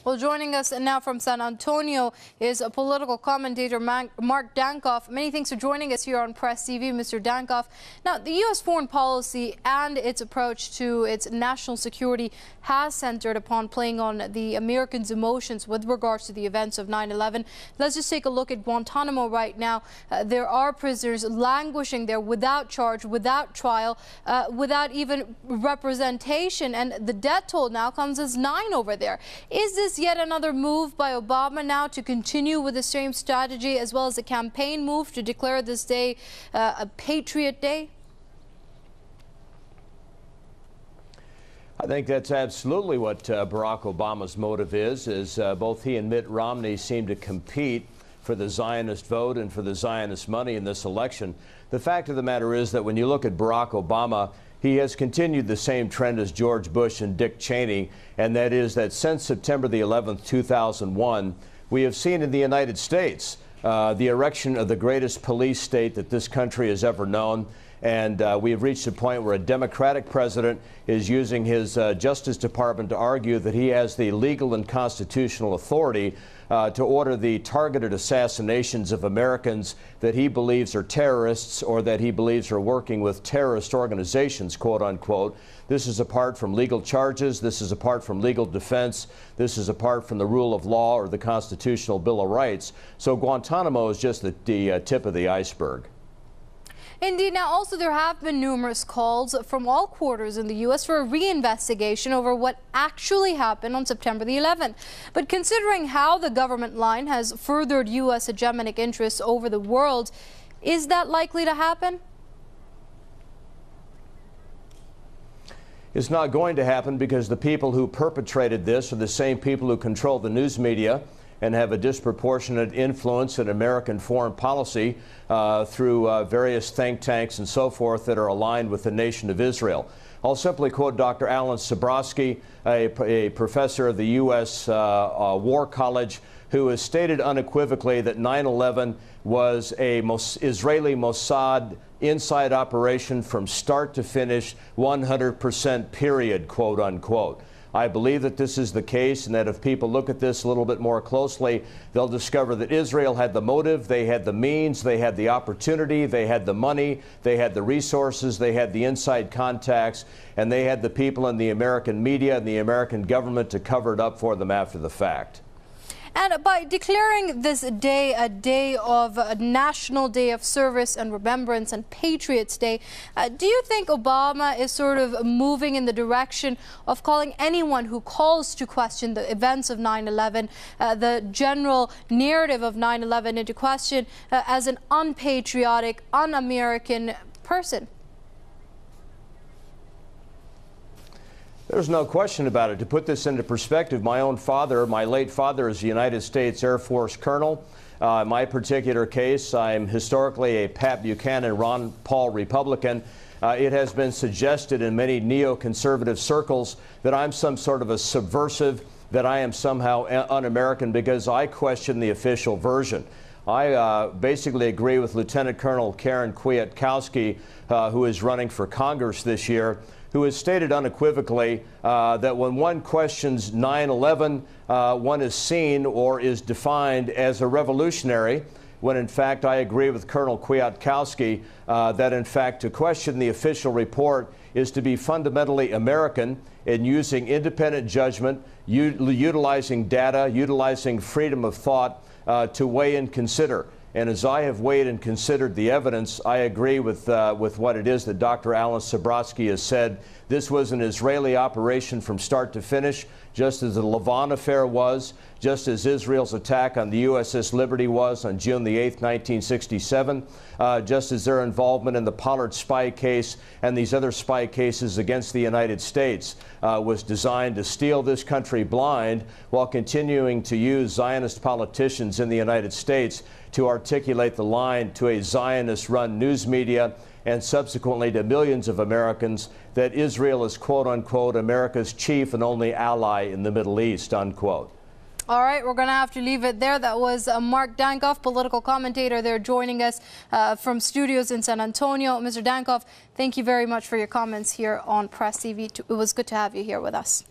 Well, joining us now from San Antonio is a political commentator, Mark Dankoff. Many thanks for joining us here on Press TV, Mr. Dankoff. Now, the U.S. foreign policy and its approach to its national security has centered upon playing on the Americans' emotions with regards to the events of 9/11. Let's just take a look at Guantanamo right now. There are prisoners languishing there without charge, without trial, without even representation, and the death toll now comes as 9 over there. Is this yet another move by Obama now to continue with the same strategy, as well as a campaign move to declare this day a Patriot Day? I think that's absolutely what Barack Obama's motive is both he and Mitt Romney seem to compete for the Zionist vote and for the Zionist money in this election. The fact of the matter is that when you look at Barack Obama, he has continued the same trend as George Bush and Dick Cheney, and that is that since September the 11th, 2001, we have seen in the United States the erection of the greatest police state that this country has ever known. And we have reached a point where a Democratic president is using his Justice Department to argue that he has the legal and constitutional authority to order the targeted assassinations of Americans that he believes are terrorists or that he believes are working with terrorist organizations, quote unquote. This is apart from legal charges. This is apart from legal defense. This is apart from the rule of law or the Constitutional Bill of Rights. So Guantanamo is just the tip of the iceberg. Indeed. Now, also, there have been numerous calls from all quarters in the U.S. for a reinvestigation over what actually happened on September the 11th. But considering how the government line has furthered U.S. hegemonic interests over the world, is that likely to happen? It's not going to happen because the people who perpetrated this are the same people who control the news media and have a disproportionate influence in American foreign policy through various think tanks and so forth that are aligned with the nation of Israel. I'll simply quote Dr. Alan Sabrowski, a professor of the U.S. War College, who has stated unequivocally that 9/11 was a Israeli Mossad inside operation from start to finish, 100% period, quote unquote. I believe that this is the case, and that if people look at this a little bit more closely, they'll discover that Israel had the motive, they had the means, they had the opportunity, they had the money, they had the resources, they had the inside contacts, and they had the people in the American media and the American government to cover it up for them after the fact. And by declaring this day a day of a national day of service and remembrance and Patriots Day, do you think Obama is sort of moving in the direction of calling anyone who calls to question the events of 9/11, the general narrative of 9/11 into question, as an unpatriotic, un-American person? There's no question about it. To put this into perspective, my own father, my late father, is a United States Air Force colonel. In my particular case, I'm historically a Pat Buchanan, Ron Paul Republican. It has been suggested in many neoconservative circles that I'm some sort of a subversive, that I am somehow un-American because I question the official version. I basically agree with Lieutenant Colonel Karen Kwiatkowski, who is running for Congress this year, who has stated unequivocally that when one questions 9/11, one is seen or is defined as a revolutionary, when in fact I agree with Colonel Kwiatkowski that in fact to question the official report is to be fundamentally American in using independent judgment, utilizing data, utilizing freedom of thought to weigh and consider. And as I have weighed and considered the evidence, I agree with what it is that Dr. Alan Sabrowski has said. This was an Israeli operation from start to finish, just as the Lavon affair was, just as Israel's attack on the USS Liberty was on June the 8th, 1967, just as their involvement in the Pollard spy case and these other spy cases against the United States was designed to steal this country blind while continuing to use Zionist politicians in the United States to articulate the line to a Zionist-run news media and subsequently to millions of Americans that Israel is, quote unquote, America's chief and only ally in the Middle East, unquote. All right, we're going to have to leave it there. That was Mark Dankoff, political commentator there, joining us from studios in San Antonio. Mr. Dankoff, thank you very much for your comments here on Press TV. It was good to have you here with us.